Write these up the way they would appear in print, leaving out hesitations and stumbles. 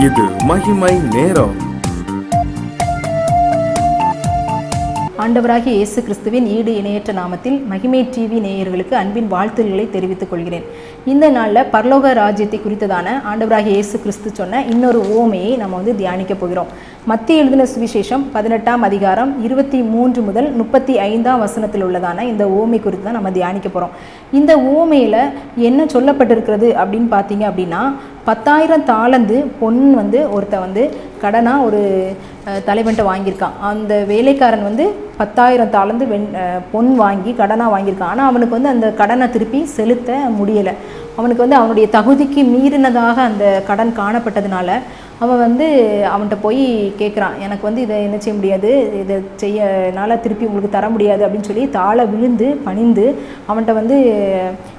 இது மகிமை நேரம். ஆண்டவராகிய இயேசு கிறிஸ்துவின் ஈடு இணையற்ற நாமத்தில் மகிமை டிவி நேயர்களுக்கு அன்பின் வாழ்த்துக்களை தெரிவித்துக் கொள்கிறேன். இந்த நாளில் பரலோக ராஜ்யத்தை குறித்ததான ஆண்டவராகிய இயேசு கிறிஸ்து சொன்ன இன்னொரு ஓமையை நம்ம தியானிக்க போகிறோம். மத்திய எழுதின சுவிசேஷம் 18ஆம் அதிகாரம் 23 முதல் 35ஆம் வசனத்தில் உள்ளதான இந்த ஓமை குறித்து தான் நம்ம தியானிக்க போகிறோம். இந்த ஓமையில் என்ன சொல்லப்பட்டிருக்கிறது அப்படின்னு பார்த்தீங்க அப்படின்னா, 10,000 தாலந்து பொன் ஒருத்தன் கடனாக ஒரு தலைவன்ட்ட வாங்கியிருக்கான். அந்த வேலைக்காரன் 10,000 தாலந்து பொன் வாங்கி கடனாக வாங்கியிருக்கான். ஆனால் அவனுக்கு அந்த கடனை திருப்பி செலுத்த முடியலை. அவனுக்கு அவனுடைய தகுதிக்கு மீறினதாக அந்த கடன் காணப்பட்டதுனால அவன் அவன்கிட்ட போய் கேட்குறான், எனக்கு இதை என்ன செய்ய முடியாது, இதை செய்யனால திருப்பி உங்களுக்கு தர முடியாது அப்படின்னு சொல்லி தாழ விழுந்து பணிந்து அவன்கிட்ட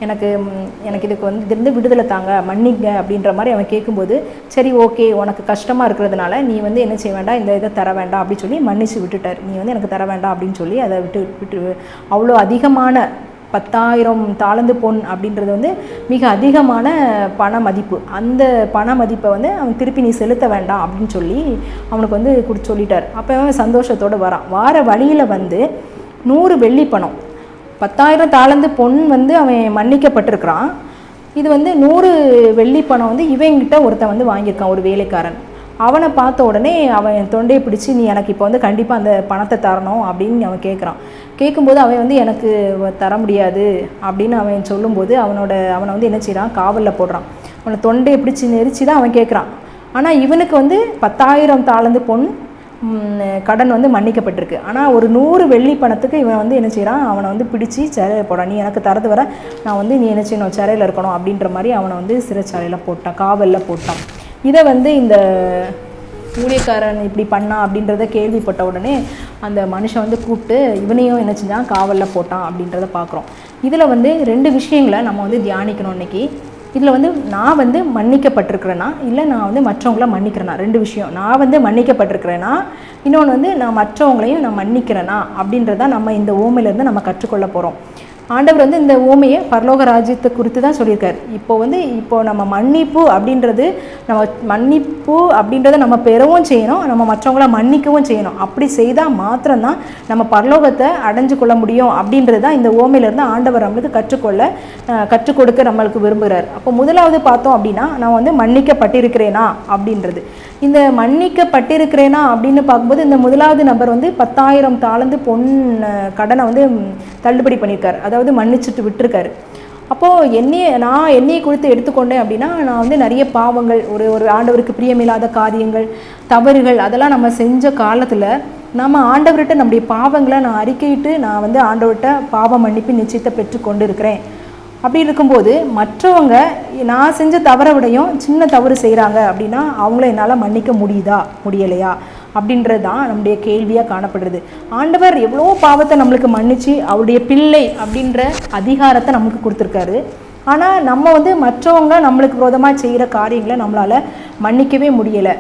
எனக்கு இதுக்கு இதுலேருந்து விடுதலை தாங்க, மன்னிங்க அப்படின்ற மாதிரி அவன் கேட்கும்போது, சரி ஓகே, உனக்கு கஷ்டமாக இருக்கிறதுனால நீ என்ன செய்ய வேண்டாம், இந்த இதை தர வேண்டாம் அப்படின்னு சொல்லி மன்னிச்சு விட்டுட்டார். நீ எனக்கு தர வேண்டாம் அப்படின்னு சொல்லி அதை விட்டு அவ்வளோ அதிகமான 10,000 தாலந்து பொன் அப்படின்றது மிக அதிகமான பண மதிப்பு. அந்த பண மதிப்பை அவன் திருப்பி நீ செலுத்த வேண்டாம் அப்படின்னு சொல்லி அவனுக்கு சொல்லிட்டார். அப்போ அவன் சந்தோஷத்தோடு வரான். வார வழியில் 100 வெள்ளி பணம், 10,000 தாலந்து பொன் அவன் மன்னிக்கப்பட்டிருக்கிறான். இது 100 வெள்ளி பணம் இவங்கிட்ட ஒருத்தன் வாங்கியிருக்கான், ஒரு வேலைக்காரன். அவனை பார்த்த உடனே அவன் தொண்டையை பிடிச்சி, நீ எனக்கு இப்போ கண்டிப்பாக அந்த பணத்தை தரணும் அப்படின்னு அவன் கேட்குறான். கேட்கும்போது அவன் எனக்கு தர முடியாது அப்படின்னு அவன் சொல்லும்போது அவனை என்ன செய்கிறான், காவலில் போடுறான். அவனை தொண்டையை பிடிச்சி நெரிச்சு தான் அவன் கேட்குறான். ஆனால் இவனுக்கு 10,000 தாலந்து பொன் கடன் மன்னிக்கப்பட்டிருக்கு. ஆனால் ஒரு 100 வெள்ளி பணத்துக்கு இவன் என்ன செய்கிறான், அவனை பிடிச்சி சிறையில் போடான். நீ எனக்கு தரது வர நான் நீ என்ன செய்யணும், சிறையில் இருக்கணும் அப்படின்ற மாதிரி அவனை சிறைச்சாலையில் போட்டான், காவலில் போட்டான். இதை இந்த ஊழியக்காரன் இப்படி பண்ணா அப்படின்றத கேள்விப்பட்ட உடனே அந்த மனுஷன் கூப்பிட்டு இவனையும் என்ன செஞ்சான், காவலில் போட்டான் அப்படின்றத பார்க்குறோம். இதில் 2 விஷயங்களை நம்ம தியானிக்கணும் இன்றைக்கி. இதில் நான் மன்னிக்கப்பட்டிருக்கிறேன்னா இல்லை நான் மற்றவங்கள மன்னிக்கிறேன்னா, 2 விஷயம். நான் மன்னிக்கப்பட்டிருக்கிறேன்னா, இன்னொன்று நான் மற்றவங்களையும் நான் மன்னிக்கிறேன்னா அப்படின்றத நம்ம இந்த ஓமையிலேருந்து நம்ம கற்றுக்கொள்ள போகிறோம். ஆண்டவர் இந்த ஓமையை பரலோக ராஜ்யத்தை குறித்து தான் சொல்லியிருக்கார். இப்போ நம்ம மன்னிப்பு அப்படின்றத நம்ம பெறவும் செய்யணும், நம்ம மற்றவங்கள மன்னிக்கவும் செய்யணும். அப்படி செய்தால் மாத்திரம்தான் நம்ம பரலோகத்தை அடைஞ்சு கொள்ள முடியும் அப்படின்றது தான் இந்த ஓமையிலேருந்து ஆண்டவர் நம்மளுக்கு கற்றுக் கொடுக்க நம்மளுக்கு விரும்புகிறார். அப்போ முதலாவது பார்த்தோம் அப்படின்னா, நான் மன்னிக்கப்பட்டிருக்கிறேனா அப்படின்றது. இந்த மன்னிக்கப்பட்டிருக்கிறேனா அப்படின்னு பார்க்கும்போது இந்த முதலாவது நபர் 10,000 தாலந்து பொன் கடனை தள்ளுபடி பண்ணியிருக்கார், அதாவது மன்னிச்சுட்டு விட்டுருக்காரு. அப்போது என்னையை குறித்து எடுத்துக்கொண்டேன் அப்படின்னா, நான் நிறைய பாவங்கள், ஒரு ஆண்டவருக்கு பிரியமில்லாத காரியங்கள், தவறுகள் அதெல்லாம் நம்ம செஞ்ச காலத்தில் நம்ம ஆண்டவர்கிட்ட நம்முடைய பாவங்களை நான் அறிக்கையிட்டு நான் ஆண்டவர்கிட்ட பாவ மன்னிப்பு நிச்சயத்தை பெற்றுக்கொண்டு இருக்கிறேன். அப்படி இருக்கும்போது மற்றவங்க நான் செஞ்ச தவறை விடையும் சின்ன தவறு செய்கிறாங்க அப்படின்னா அவங்கள என்னால் மன்னிக்க முடியலையா அப்படின்றது தான் நம்முடைய கேள்வியாக காணப்படுறது. ஆண்டவர் எவ்வளோ பாவத்தை நம்மளுக்கு மன்னித்து அவருடைய பிள்ளை அப்படின்ற அதிகாரத்தை நம்மளுக்கு கொடுத்துருக்காரு. ஆனால் நம்ம மற்றவங்க நம்மளுக்கு விரோதமாக செய்கிற காரியங்களை நம்மளால் மன்னிக்கவே முடியலை.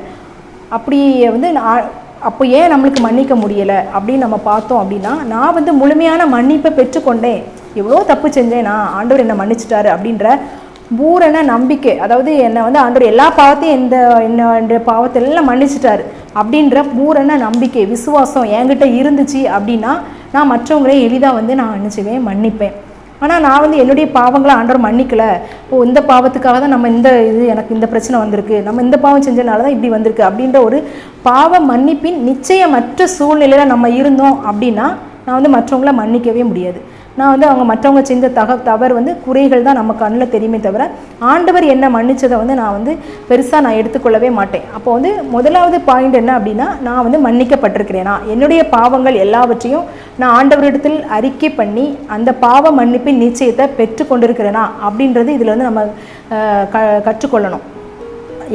அப்படி அப்போ ஏன் நம்மளுக்கு மன்னிக்க முடியலை அப்படின்னு நம்ம பார்த்தோம் அப்படின்னா, நான் முழுமையான மன்னிப்பை பெற்றுக்கொண்டேன், எவ்வளோ தப்பு செஞ்சேன், நான் ஆண்டவர் என்னை மன்னிச்சிட்டாரு அப்படின்ற பூரண நம்பிக்கை, அதாவது என்னை ஆண்டவர் எல்லா பாவத்தையும் என்னோட பாவத்தெல்லாம் மன்னிச்சிட்டாரு அப்படின்ற பூரண நம்பிக்கை, விசுவாசம் என்கிட்ட இருந்துச்சு அப்படின்னா நான் மற்றவங்களே எளிதாக நான் என்ன செய்வேன், மன்னிப்பேன். ஆனால் நான் என்னுடைய பாவங்களை ஆண்டவர் மன்னிக்கலை, இந்த பாவத்துக்காக தான் எனக்கு இந்த பிரச்சனை வந்திருக்கு, நம்ம இந்த பாவம் செஞ்சனால தான் இப்படி வந்திருக்கு அப்படின்ற ஒரு பாவ மன்னிப்பின் நிச்சயமற்ற சூழ்நிலையில் நம்ம இருந்தோம் அப்படின்னா நான் மற்றவங்கள மன்னிக்கவே முடியாது. நான் அவங்க மற்றவங்க செஞ்ச தவறு குறைகள் தான் நம்ம கண்ணில் தெரியுமே தவிர ஆண்டவர் என்ன மன்னிச்சதை நான் பெருசாக எடுத்துக்கொள்ளவே மாட்டேன். அப்போ முதலாவது பாயிண்ட் என்ன அப்படின்னா, நான் மன்னிக்கப்பட்டிருக்கிறேனா, என்னுடைய பாவங்கள் எல்லாவற்றையும் நான் ஆண்டவரிடத்தில் அறிக்கை பண்ணி அந்த பாவ மன்னிப்பின் நிச்சயத்தை பெற்று கொண்டிருக்கிறேனா அப்படின்றது இதில் நம்ம கற்றுக்கொள்ளணும்.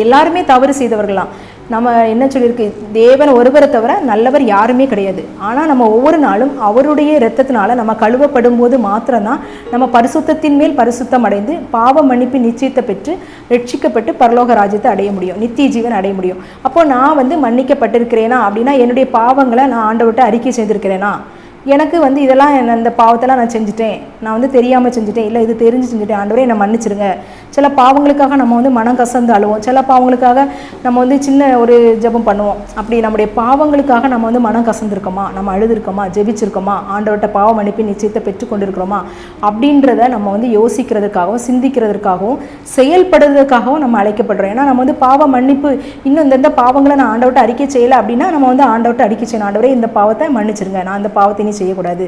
எல்லாருமே தவறு செய்தவர்களாம். நம்ம என்ன சொல்லியிருக்கு, தேவன் ஒருவரை தவிர நல்லவர் யாருமே கிடையாது. ஆனால் நம்ம ஒவ்வொரு நாளும் அவருடைய இரத்தத்தினால நம்ம கழுவப்படும் போது மாத்திரம்தான் நம்ம பரிசுத்தத்தின் மேல் பரிசுத்தம் அடைந்து பாவ மன்னிப்பு நிச்சயத்தை பெற்று ரட்சிக்கப்பட்டு பரலோக ராஜ்யத்தை அடைய முடியும், நித்திய ஜீவன் அடைய முடியும். அப்போ நான் மன்னிக்கப்பட்டிருக்கிறேனா அப்படின்னா என்னுடைய பாவங்களை நான் ஆண்டவர்கிட்ட அறிக்கை செய்திருக்கிறேனா, எனக்கு இதெல்லாம் இந்த பாவத்தெல்லாம் நான் செஞ்சுட்டேன், நான் தெரியாமல் செஞ்சுட்டேன், இல்லை இது தெரிஞ்சு செஞ்சுட்டேன், ஆண்டவரே என்னை மன்னிச்சிருங்க, சில பாவங்களுக்காக நம்ம வந்து மனம் கசந்து அழுவோம், சில பாவங்களுக்காக நம்ம வந்து சின்ன ஒரு ஜெபம் பண்ணுவோம். அப்படி நம்முடைய பாவங்களுக்காக நம்ம வந்து மனம் கசந்துருக்கோமா, நம்ம அழுதுருக்கோமா, ஜெபிச்சிருக்கோமா, ஆண்டவர்கிட்ட பாவ மன்னிப்பு நிச்சயத்தை பெற்றுக்கொண்டிருக்கிறோமா அப்படின்றத நம்ம வந்து யோசிக்கிறதுக்காகவும் சிந்திக்கிறதுக்காகவும் செயல்படுறதுக்காகவும் நம்ம அழைக்கப்படுறோம். ஏன்னா நம்ம வந்து பாவ மன்னிப்பு இன்னும் இந்த பாவங்களை நான் ஆண்டவர்கிட்ட அறிக்கை செய்யலை அப்படின்னா நம்ம வந்து ஆண்டவர்கிட்ட அறிக்கை செய்யணும், ஆண்டவரே இந்த பாவத்தை மன்னிச்சிருங்க, நான் இந்த பாவத்தை நீ செய்யக்கூடாது.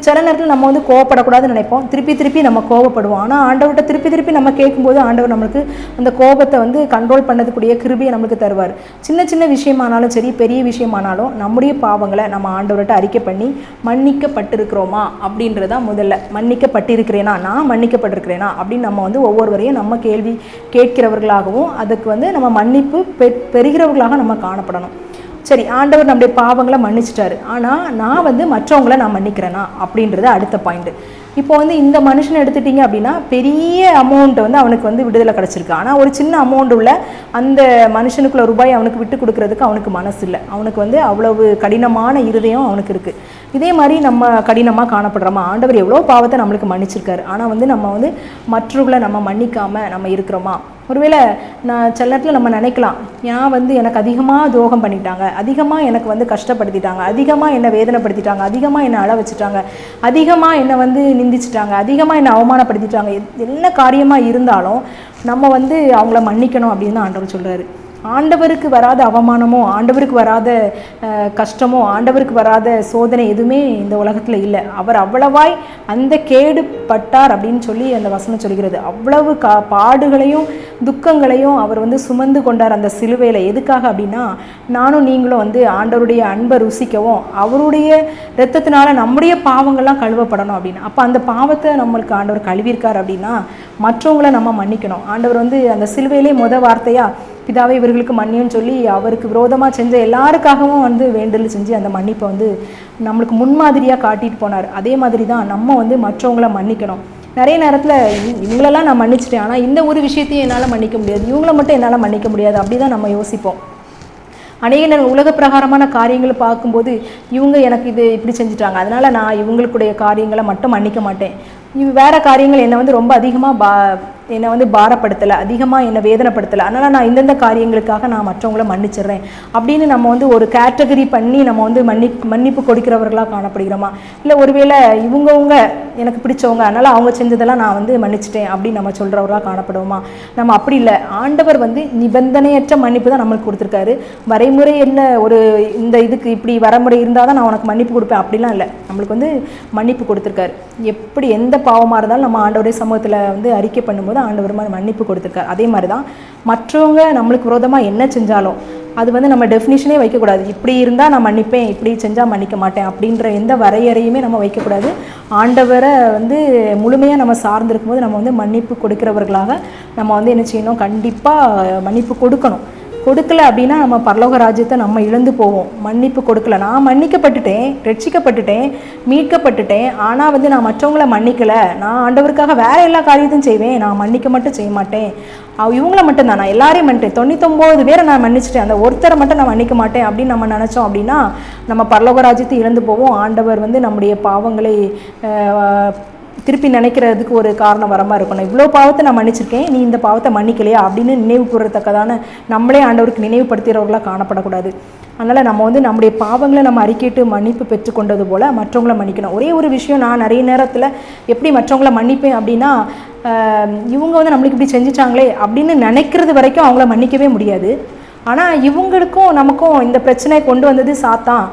சில நேரத்தில் நம்ம வந்து கோவப்படக்கூடாதுன்னு நினைப்போம், திருப்பி நம்ம கோவப்படுவோம். ஆனால் ஆண்டவர்கிட்ட திருப்பி நம்ம கேட்கும்போது ஆண்டவர் நம்மளுக்கு அந்த கோபத்தை வந்து கண்ட்ரோல் பண்ணதுக்கூடிய கிருபையை நம்மளுக்கு தருவார். சின்ன விஷயமானாலும் சரி, பெரிய விஷயமானாலும் நம்முடைய பாவங்களை நம்ம ஆண்டவர்கிட்ட அறிக்கை பண்ணி மன்னிக்கப்பட்டிருக்கிறோமா அப்படின்றதான் முதல்ல. மன்னிக்கப்பட்டிருக்கிறேனா, நான் மன்னிக்கப்பட்டிருக்கிறேனா அப்படின்னு நம்ம வந்து ஒவ்வொருவரையும் நம்ம கேள்வி கேட்கிறவர்களாகவும் அதுக்கு வந்து நம்ம மன்னிப்பு பெறுகிறவர்களாக நம்ம காணப்படணும். சரி, ஆண்டவர் நம்முடைய பாவங்களை மன்னிச்சிட்டாரு, ஆனால் நான் வந்து மற்றவங்களை நான் மன்னிக்கிறேனா அப்படின்றது அடுத்த பாயிண்ட். இப்போ வந்து இந்த மனுஷனை எடுத்துட்டிங்க அப்படின்னா பெரிய அமௌண்ட் வந்து அவனுக்கு வந்து விடுதலை கிடச்சிருக்கு, ஆனால் ஒரு சின்ன அமௌண்ட் உள்ள அந்த மனுஷனுக்குள்ள ரூபாய் அவனுக்கு விட்டு கொடுக்கறதுக்கு அவனுக்கு மனசு இல்லை. அவனுக்கு வந்து அவ்வளவு கடினமான இருதயம் அவனுக்கு இருக்குது. இதே மாதிரி நம்ம கடினமாக காணப்படுறோமா? ஆண்டவர் எவ்வளோ பாவத்தை நம்மளுக்கு மன்னிச்சிருக்காரு, ஆனால் வந்து நம்ம வந்து மற்றவர்களை நம்ம மன்னிக்காமல் நம்ம இருக்கிறோமா? ஒருவேளை நான் சில நேரத்தில் நம்ம நினைக்கலாம், ஏன் வந்து எனக்கு அதிகமாக துரோகம் பண்ணிட்டாங்க, அதிகமாக எனக்கு வந்து கஷ்டப்படுத்திட்டாங்க, அதிகமாக என்னை வேதனைப்படுத்திட்டாங்க, அதிகமாக என்னை அழ வச்சுட்டாங்க, அதிகமாக என்னை வந்து நிந்திச்சிட்டாங்க, அதிகமாக என்னை அவமானப்படுத்திட்டாங்க, என்ன காரியமாக இருந்தாலும் நம்ம வந்து அவங்கள மன்னிக்கணும் அப்படின்னு தான் ஆண்டவர் சொல்கிறாரு. ஆண்டவருக்கு வராத அவமானமோ, ஆண்டவருக்கு வராத கஷ்டமோ, ஆண்டவருக்கு வராத சோதனை எதுவுமே இந்த உலகத்தில் இல்லை. அவர் அவ்வளவாய் அந்த கேடு பட்டார் அப்படின்னு சொல்லி அந்த வசனம் சொல்கிறது. அவ்வளவு பாடுகளையும் துக்கங்களையும் அவர் வந்து சுமந்து கொண்டார் அந்த சிலுவையில். எதுக்காக அப்படின்னா, நானும் நீங்களும் வந்து ஆண்டவருடைய அன்பை ருசிக்கவும் அவருடைய இரத்தத்தினால நம்முடைய பாவங்கள்லாம் கழுவப்படணும் அப்படின்னு. அப்போ அந்த பாவத்தை நம்மளுக்கு ஆண்டவர் கழுவிருக்கார் அப்படின்னா மற்றவங்களை நம்ம மன்னிக்கணும். ஆண்டவர் வந்து அந்த சிலுவையிலே வார்த்தையாக பிதாவை இவர்களுக்கு மன்னியும் சொல்லி அவருக்கு விரோதமாக செஞ்ச எல்லாருக்காகவும் வந்து வேண்டல் செஞ்சு அந்த மன்னிப்பை வந்து நம்மளுக்கு முன்மாதிரியாக காட்டிட்டு போனார். அதே மாதிரி தான் நம்ம வந்து மற்றவங்கள மன்னிக்கணும். நிறைய நேரத்தில் இவங்களெல்லாம் நான் மன்னிச்சிட்டேன், ஆனால் இந்த ஒரு விஷயத்தையும் என்னால் மன்னிக்க முடியாது, இவங்கள மட்டும் என்னால் மன்னிக்க முடியாது, அப்படி தான் நம்ம யோசிப்போம். அநேக உலக பிரகாரமான காரியங்களை பார்க்கும்போது இவங்க எனக்கு இது இப்படி செஞ்சுட்டாங்க, அதனால் நான் இவங்களுக்குடைய காரியங்களை மட்டும் மன்னிக்க மாட்டேன், வேறு காரியங்கள் என்னை வந்து ரொம்ப அதிகமாக என்னை வந்து பாரப்படுத்தலை, அதிகமாக என்னை வேதனைப்படுத்தலை, அதனால் நான் இந்தந்த காரியங்களுக்காக நான் மற்றவங்கள மன்னிச்சிடுறேன் அப்படின்னு நம்ம வந்து ஒரு கேட்டகரி பண்ணி நம்ம வந்து மன்னிப்பு கொடுக்கிறவர்களாக காணப்படுகிறோமா? இல்லை ஒருவேளை இவங்கவுங்க எனக்கு பிடிச்சவங்க அதனால் அவங்க செஞ்சதெல்லாம் நான் வந்து மன்னிச்சிட்டேன் அப்படின்னு நம்ம சொல்கிறவர்களாக காணப்படுவோமா? நம்ம அப்படி இல்லை. ஆண்டவர் வந்து நிபந்தனையற்ற மன்னிப்பு தான் நம்மளுக்கு கொடுத்துருக்காரு. வரைமுறை என்ன ஒரு இந்த இதுக்கு இப்படி வரமுறை இருந்தால் தான் நான் உனக்கு மன்னிப்பு கொடுப்பேன் அப்படிலாம் இல்லை. நம்மளுக்கு வந்து மன்னிப்பு கொடுத்துருக்காரு. எப்படி எந்த பாவமாக இருந்தாலும் நம்ம ஆண்டவருடைய சமூகத்தில் வந்து அறிக்கை பண்ணும்போது ஆண்டவர் மாதிரி மன்னிப்பு கொடுத்துருக்காரு. அதே மாதிரி தான் மற்றவங்க நம்மளுக்கு விரோதமாக என்ன செஞ்சாலும் அது வந்து நம்ம டெஃபினிஷனே வைக்கக்கூடாது. இப்படி இருந்தால் நான் மன்னிப்பேன், இப்படி செஞ்சால் மன்னிக்க மாட்டேன் அப்படின்ற எந்த வரையறையுமே நம்ம வைக்கக்கூடாது. ஆண்டவரை வந்து முழுமையாக நம்ம சார்ந்திருக்கும் போது நம்ம வந்து மன்னிப்பு கொடுக்கிறவர்களாக நம்ம வந்து என்ன செய்யணும்? கண்டிப்பாக மன்னிப்பு கொடுக்கணும். கொடுக்கல அப்படின்னா நம்ம பரலோக ராஜ்யத்தை நம்ம இழந்து போவோம். மன்னிப்பு கொடுக்கல, நான் மன்னிக்கப்பட்டுட்டேன், ரட்சிக்கப்பட்டுட்டேன், மீட்கப்பட்டுட்டேன், ஆனால் வந்து நான் மற்றவங்கள மன்னிக்கலை, நான் ஆண்டவருக்காக வேறு எல்லா காரியத்தையும் செய்வேன், நான் மன்னிக்க மட்டும் செய்ய மாட்டேன், இவங்கள மட்டும்தான், நான் எல்லாரையும் மன்னிட்டேன், 99 பேரை நான் மன்னிச்சிட்டேன், அந்த ஒருத்தரை மட்டும் நான் மன்னிக்க மாட்டேன் அப்படின்னு நம்ம நினச்சோம் அப்படின்னா நம்ம பரலோக ராஜ்யத்தை இழந்து போவோம். ஆண்டவர் வந்து நம்முடைய பாவங்களை திருப்பி நினைக்கிறதுக்கு ஒரு காரணம் வரமாக இருக்கணும். இவ்வளோ பாவத்தை நான் மன்னிச்சிருக்கேன், நீ இந்த பாவத்தை மன்னிக்கலையா அப்படின்னு நினைவு கூறத்தக்கதான நம்மளே ஆண்டவருக்கு நினைவுபடுத்துகிறவர்களாக காணப்படக்கூடாது. அதனால் நம்ம வந்து நம்முடைய பாவங்களை நம்ம அறிக்கையிட்டு மன்னிப்பு பெற்றுக்கொண்டது போல் மற்றவங்கள மன்னிக்கணும். ஒரே ஒரு விஷயம், நான் நிறைய நேரத்தில் எப்படி மற்றவங்கள மன்னிப்பேன் அப்படின்னா, இவங்க வந்து நம்மளுக்கு இப்படி செஞ்சுட்டாங்களே அப்படின்னு நினைக்கிறது வரைக்கும் அவங்கள மன்னிக்கவே முடியாது. ஆனால் இவங்களுக்கும் நமக்கும் இந்த பிரச்சனையை கொண்டு வந்தது சாத்தான்,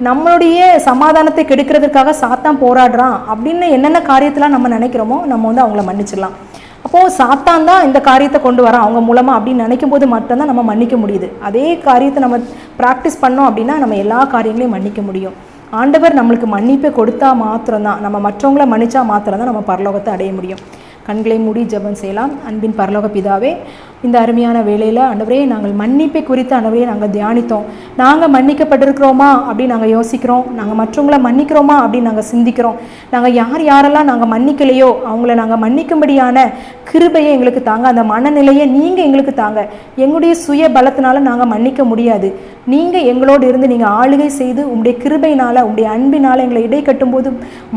நம்மளுடைய சமாதானத்தை கெடுக்கிறதுக்காக சாத்தான் போராடுறான் அப்படின்னு என்னென்ன காரியத்தெலாம் நம்ம நினைக்கிறோமோ நம்ம வந்து அவங்கள மன்னிச்சிடலாம். அப்போது சாத்தான் தான் இந்த காரியத்தை கொண்டு வரான் அவங்க மூலமாக அப்படின்னு நினைக்கும் போது மட்டும்தான் நம்ம மன்னிக்க முடியுது. அதே காரியத்தை நம்ம ப்ராக்டிஸ் பண்ணோம் அப்படின்னா நம்ம எல்லா காரியங்களையும் மன்னிக்க முடியும். ஆண்டவர் நம்மளுக்கு மன்னிப்பை கொடுத்தா மாத்திரம்தான், நம்ம மற்றவங்கள மன்னிச்சா மாத்திரம்தான் நம்ம பரலோகத்தை அடைய முடியும். கண்களை மூடி ஜெபம் செய்யலாம். அன்பின் பரலோக பிதாவே, இந்த அருமையான வேளையில் ஆண்டவரே நாங்கள் மன்னிப்பை குறித்து ஆண்டவரே நாங்கள் தியானித்தோம். நாங்கள் மன்னிக்கப்பட்டிருக்கிறோமா அப்படின்னு நாங்கள் யோசிக்கிறோம், நாங்கள் மற்றவங்களை மன்னிக்கிறோமா அப்படின்னு நாங்கள் சிந்திக்கிறோம். நாங்கள் யாரெல்லாம் நாங்கள் மன்னிக்கலையோ அவங்கள நாங்கள் மன்னிக்கும்படியான கிருபையை எங்களுக்கு தாங்க, அந்த மனநிலையை நீங்கள் எங்களுக்கு தாங்க. எங்களுடைய சுய பலத்தினால நாங்கள் மன்னிக்க முடியாது, நீங்கள் எங்களோடு இருந்து நீங்கள் ஆளுகை செய்து உங்களுடைய கிருபையினால் உங்களுடைய அன்பினால் எங்களை இடை கட்டும்போது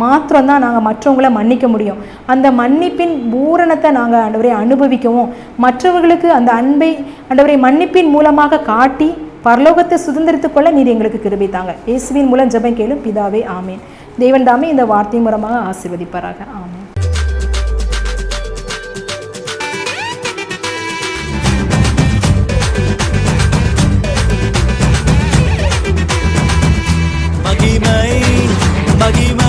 மாத்திரம்தான் நாங்கள் மற்றவங்களை மன்னிக்க முடியும். அந்த மன்னிப்பின் பூரணத்தை நாங்கள் ஆண்டவரை அனுபவிக்கவும், மற்றவர்களுக்கு அந்த அன்பை ஆண்டவரை மன்னிப்பின் மூலமாக காட்டி பரலோகத்தை சுதந்திரித்துக் கொள்ள நீர் எங்களுக்கு கிருபை தாங்க. இயேசுவின் மூலம் ஜெபம் கேளும் பிதாவே, ஆமேன். தேவன் தாமே இந்த வார்த்தை மூலமாக ஆசீர்வதிப்பாராக. ஆமேன். மகிமை மகிமை